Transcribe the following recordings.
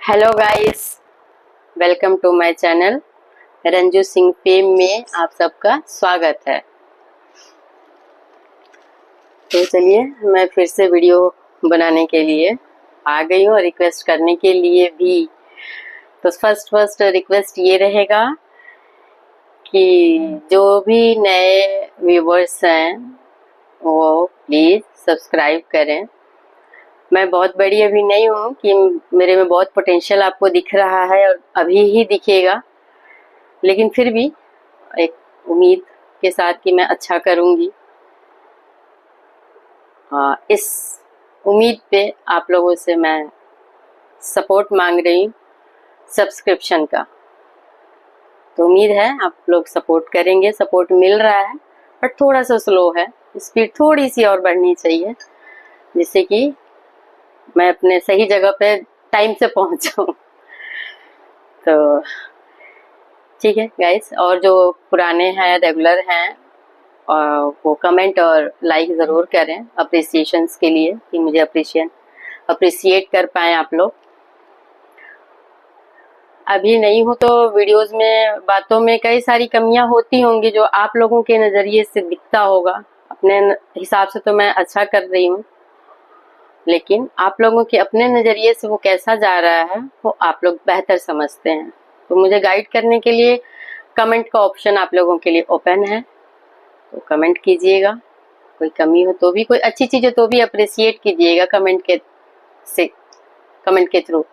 Hello guys, welcome to my channel Ranju Singh fame में आप सबका स्वागत है। तो चलिए मैं फिर से वीडियो बनाने के लिए आ गई हूँ, रिक्वेस्ट करने के लिए भी। तो फर्स्ट रिक्वेस्ट ये रहेगा कि जो भी नए व्यूवर्स हैं वो प्लीज़ सब्सक्राइब करें। मैं बहुत बड़ी अभी नहीं हूँ कि मेरे में बहुत पोटेंशियल आपको दिख रहा है और अभी ही दिखेगा, लेकिन फिर भी एक उम्मीद के साथ कि मैं अच्छा करूँगी। इस उम्मीद पे आप लोगों से मैं सपोर्ट मांग रही हूँ सब्सक्रिप्शन का। तो उम्मीद है आप लोग सपोर्ट करेंगे। सपोर्ट मिल रहा है बट थोड़ा सा स्लो है, स्पीड थोड़ी सी और बढ़नी चाहिए जिससे कि मैं अपने सही जगह पे टाइम से पहुंच जाऊं। तो ठीक है गाइस, और जो पुराने हैं रेगुलर हैं वो कमेंट और लाइक ज़रूर करें अप्रिसिएशंस के लिए कि मुझे अप्रिशिएट कर पाएँ आप लोग। अभी नहीं हो तो वीडियोस में बातों में कई सारी कमियां होती होंगी जो आप लोगों के नज़रिए से दिखता होगा। अपने हिसाब से तो मैं अच्छा कर रही हूँ, लेकिन आप लोगों के अपने नज़रिए से वो कैसा जा रहा है वो आप लोग बेहतर समझते हैं। तो मुझे गाइड करने के लिए कमेंट का ऑप्शन आप लोगों के लिए ओपन है, तो कमेंट कीजिएगा। कोई कमी हो तो भी, कोई अच्छी चीज़ हो तो भी अप्रिशिएट कीजिएगा कमेंट के थ्रू।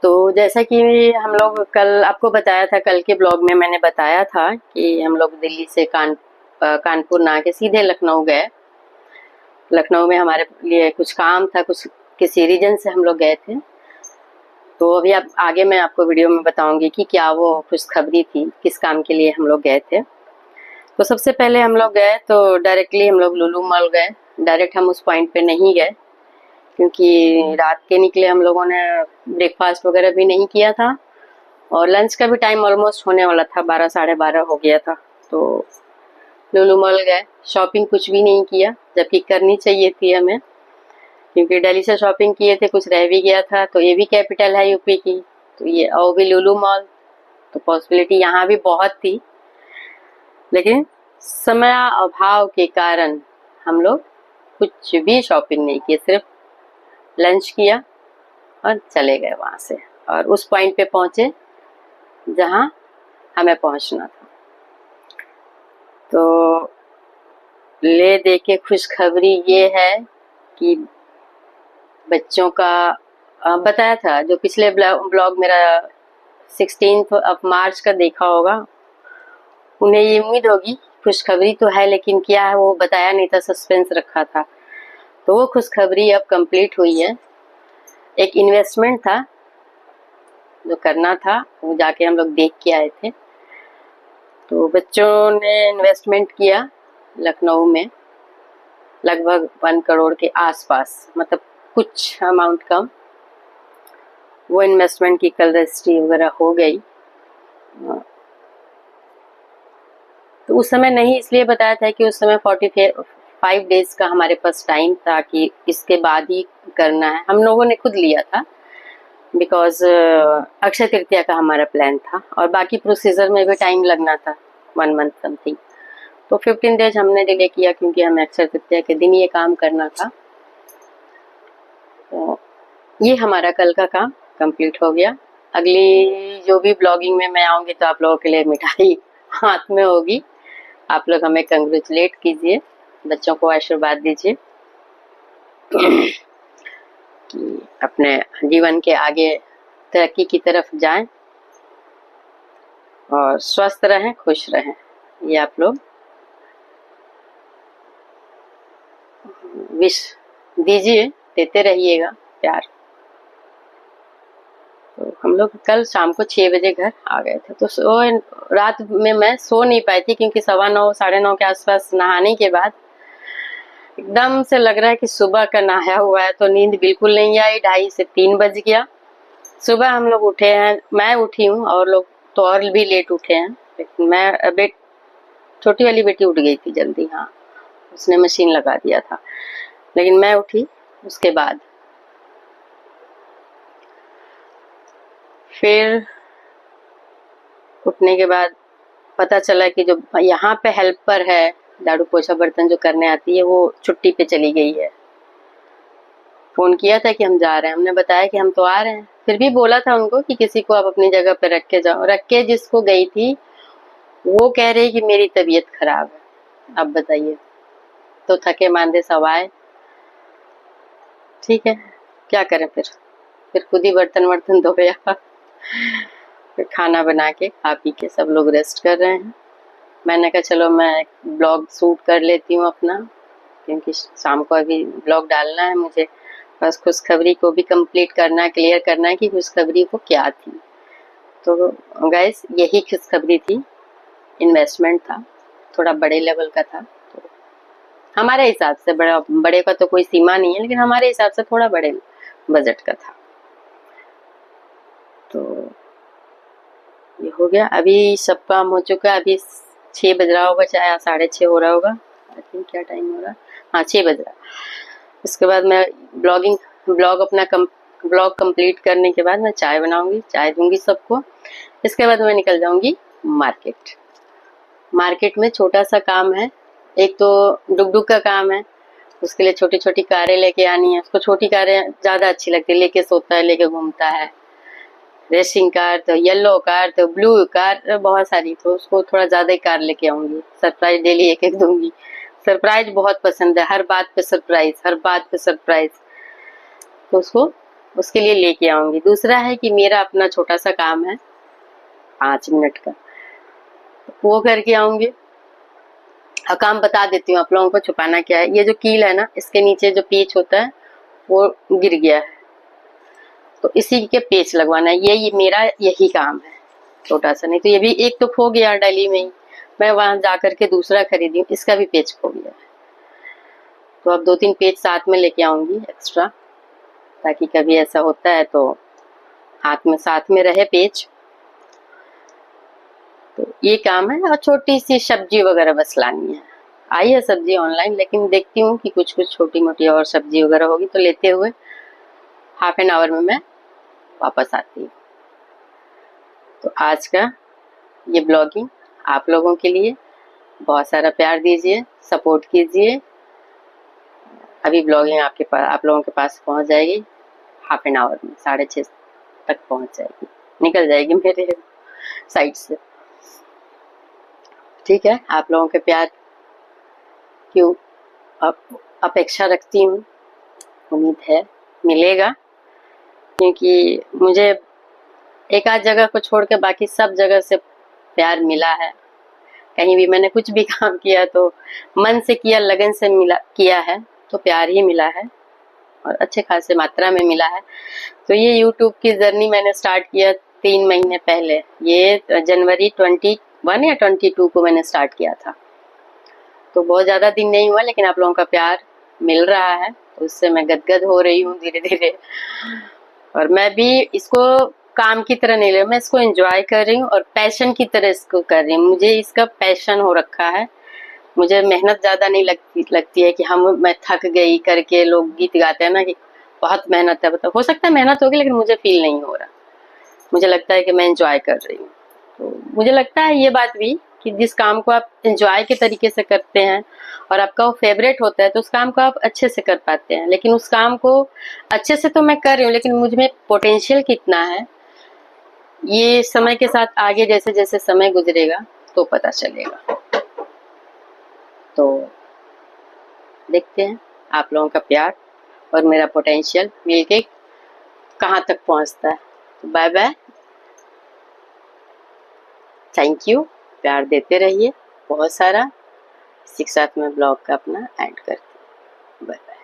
तो जैसा कि हम लोग कल आपको बताया था, कल के ब्लॉग में मैंने बताया था कि हम लोग दिल्ली से कानपुर ना के सीधे लखनऊ गए। लखनऊ में हमारे लिए कुछ काम था, कुछ किसी रीजन से हम लोग गए थे। तो अभी आप आगे मैं आपको वीडियो में बताऊंगी कि क्या वो खुशखबरी थी, किस काम के लिए हम लोग गए थे। तो सबसे पहले हम लोग गए तो डायरेक्टली हम लोग लुलु मॉल गए। डायरेक्ट हम उस पॉइंट पे नहीं गए क्योंकि रात के निकले, हम लोगों ने ब्रेकफास्ट वगैरह भी नहीं किया था और लंच का भी टाइम ऑलमोस्ट होने वाला था, 12 साढ़े 12 हो गया था। तो लुलु मॉल गए, शॉपिंग कुछ भी नहीं किया जबकि करनी चाहिए थी हमें, क्योंकि दिल्ली से शॉपिंग किए थे, कुछ रह भी गया था। तो ये भी कैपिटल है यूपी की, तो ये और भी लुलु मॉल, तो पॉसिबिलिटी यहाँ भी बहुत थी, लेकिन समय अभाव के कारण हम लोग कुछ भी शॉपिंग नहीं किए, सिर्फ लंच किया और चले गए वहाँ से और उस पॉइंट पे पहुँचे जहाँ हमें पहुँचना था। तो ले दे के खुशखबरी ये है कि बच्चों का बताया था, जो पिछले ब्लॉग मेरा 16 मार्च का देखा होगा, उन्हें ये उम्मीद होगी खुशखबरी तो है, लेकिन क्या है वो बताया नहीं था, सस्पेंस रखा था। तो वो खुशखबरी अब कंप्लीट हुई है। एक इन्वेस्टमेंट था जो करना था, वो जाके हम लोग देख के आए थे। तो बच्चों ने इन्वेस्टमेंट किया लखनऊ में लगभग 1 करोड़ के आसपास, मतलब कुछ अमाउंट कम। वो इन्वेस्टमेंट की कल रजिस्ट्री वगैरह हो गई। तो उस समय नहीं इसलिए बताया था कि उस समय 45 डेज का हमारे पास टाइम था कि इसके बाद ही करना है। हम लोगों ने खुद लिया था बिकॉज अक्षय तृतीया का हमारा प्लान था और बाकी प्रोसीजर में भी टाइम लगना था, 1 मंथ समथिंग। तो 15 डेज हमने डिले किया क्योंकि हमें अक्षय तृतीया के दिन ये काम करना था। तो ये हमारा कल का काम कंप्लीट हो गया। अगली जो भी ब्लॉगिंग में मैं आऊँगी तो आप लोगों के लिए मिठाई हाथ में होगी। आप लोग हमें कंग्रेचुलेट कीजिए, बच्चों को आशीर्वाद दीजिए कि अपने जीवन के आगे तरक्की की तरफ जाएं और स्वस्थ रहें, खुश रहें। ये आप लोग विश दीजिए, देते रहिएगा प्यार। तो हम लोग कल शाम को 6 बजे घर आ गए थे। तो रात में मैं सो नहीं पाई थी क्योंकि 9:15 साढ़े 9 के आसपास नहाने के बाद एकदम से लग रहा है कि सुबह का नहाया हुआ है, तो नींद बिल्कुल नहीं आई। 2:30 से 3 बज गया। सुबह हम लोग उठे हैं, मैं उठी हूँ और लोग तो और भी लेट उठे हैं, लेकिन मैं छोटी वाली बेटी उठ गई थी जल्दी, हाँ उसने मशीन लगा दिया था, लेकिन मैं उठी उसके बाद। फिर उठने के बाद पता चला कि जो यहाँ पे हेल्पर है, झाड़ू पोछा बर्तन जो करने आती है, वो छुट्टी पे चली गई है। फोन किया था कि हम जा रहे हैं, हमने बताया कि हम तो आ रहे हैं, फिर भी बोला था उनको कि किसी को आप अपनी जगह पे रख के जाओ। रख के जिसको गई थी वो कह रही कि मेरी तबीयत खराब है। अब बताइए, तो थके मांदे सब आए। ठीक है, क्या करें फिर खुद ही बर्तन वर्तन धोया, फिर खाना बना के खा पी के सब लोग रेस्ट कर रहे हैं। मैंने कहा चलो मैं ब्लॉग शूट कर लेती हूँ अपना, क्योंकि शाम को अभी ब्लॉग डालना है मुझे। बस खुशखबरी को भी कंप्लीट करना है, क्लियर करना है कि खुशखबरी वो क्या थी। तो गाइस यही खुशखबरी थी, इन्वेस्टमेंट था, थोड़ा बड़े लेवल का था। तो हमारे हिसाब से बड़े का तो कोई सीमा नहीं है, लेकिन हमारे हिसाब से थोड़ा बड़े बजट का था। तो ये हो गया, अभी सब काम हो चुका है। अभी 6 बज रहा होगा, चाहे 6:30 हो रहा होगा, आई थिंक। क्या टाइम हो रहा है? हाँ, 6 बज रहा है। इसके बाद मैं ब्लॉग अपना ब्लॉग कंप्लीट करने के बाद मैं चाय बनाऊंगी, चाय दूंगी सबको। इसके बाद मैं निकल जाऊंगी मार्केट में छोटा सा काम है। एक तो डुगडुग का काम है, उसके लिए छोटी छोटी कारें लेके आनी है। उसको छोटी कारें ज्यादा अच्छी लगती है, लेके सोता है, लेके घूमता है। रेसिंग कार, तो येलो कार, तो ब्लू कार, बहुत सारी। तो उसको थोड़ा ज्यादा ही कार लेके आऊंगी, सरप्राइज डेली एक एक दूंगी। सरप्राइज बहुत पसंद है, हर बात पे सरप्राइज, हर बात पे सरप्राइज। तो उसको उसके लिए लेके आऊंगी। दूसरा है कि मेरा अपना छोटा सा काम है 5 मिनट का, वो करके आऊंगी। हाँ, काम बता देती हूँ आप लोगों को, छुपाना क्या है। ये जो कील है ना, इसके नीचे जो पेच होता है वो गिर गया है, तो इसी के पेच लगवाना है। ये मेरा यही काम है, छोटा सा। नहीं तो ये भी एक तो खो गया दिल्ली में ही, मैं वहां जाकर के दूसरा खरीदी हूँ, इसका भी पेच खो गया है। तो अब 2-3 पेच साथ में लेके आऊंगी एक्स्ट्रा, ताकि कभी ऐसा होता है तो हाथ में साथ में रहे पेच। तो ये काम है। और छोटी सी सब्जी वगैरह बस लानी है। आई है सब्जी ऑनलाइन, लेकिन देखती हूँ कि कुछ छोटी मोटी और सब्जी वगैरह होगी तो लेते हुए हाफ एन आवर में मैं वापस आती हूँ। तो आज का ये ब्लॉगिंग आप लोगों के लिए, बहुत सारा प्यार दीजिए, सपोर्ट कीजिए। अभी ब्लॉगिंग आप लोगों के पास पहुंच जाएगी हाफ एन आवर में, 6:30 तक पहुंच जाएगी, निकल जाएगी मेरे साइट से। ठीक है, आप लोगों के प्यार क्यों अपेक्षा रखती हूँ, उम्मीद है मिलेगा। क्योंकि मुझे एक आध जगह को छोड़ के बाकी सब जगह से प्यार मिला है। कहीं भी मैंने कुछ भी काम किया तो मन से किया, लगन से किया है, तो प्यार ही मिला है, और अच्छे खासे मात्रा में मिला है। तो ये YouTube की जर्नी मैंने स्टार्ट किया 3 महीने पहले। ये जनवरी 21 या 22 को मैंने स्टार्ट किया था। तो बहुत ज्यादा दिन नहीं हुआ, लेकिन आप लोगों का प्यार मिल रहा है, तो उससे मैं गदगद हो रही हूँ धीरे धीरे। और मैं भी इसको काम की तरह नहीं ले, मैं इसको एंजॉय कर रही हूँ और पैशन की तरह इसको कर रही हूँ। मुझे इसका पैशन हो रखा है। मुझे मेहनत ज्यादा नहीं लगती है कि मैं थक गई करके। लोग गीत गाते हैं ना कि बहुत मेहनत है, बताओ। हो सकता है मेहनत होगी, लेकिन मुझे फील नहीं हो रहा। मुझे लगता है कि मैं एंजॉय कर रही हूँ। तो मुझे लगता है ये बात भी कि जिस काम को आप एंजॉय के तरीके से करते हैं और आपका वो फेवरेट होता है, तो उस काम को आप अच्छे से कर पाते हैं। लेकिन उस काम को अच्छे से तो मैं कर रही हूँ, लेकिन मुझ में पोटेंशियल कितना है, ये समय के साथ आगे जैसे जैसे समय गुजरेगा तो पता चलेगा। तो देखते हैं आप लोगों का प्यार और मेरा पोटेंशियल मिलके कहाँ तक पहुँचता है। तो बाय बाय, थैंक यू, प्यार देते रहिए बहुत सारा। इसी के साथ मैं ब्लॉग का अपना एंड करती हूँ। Bye bye.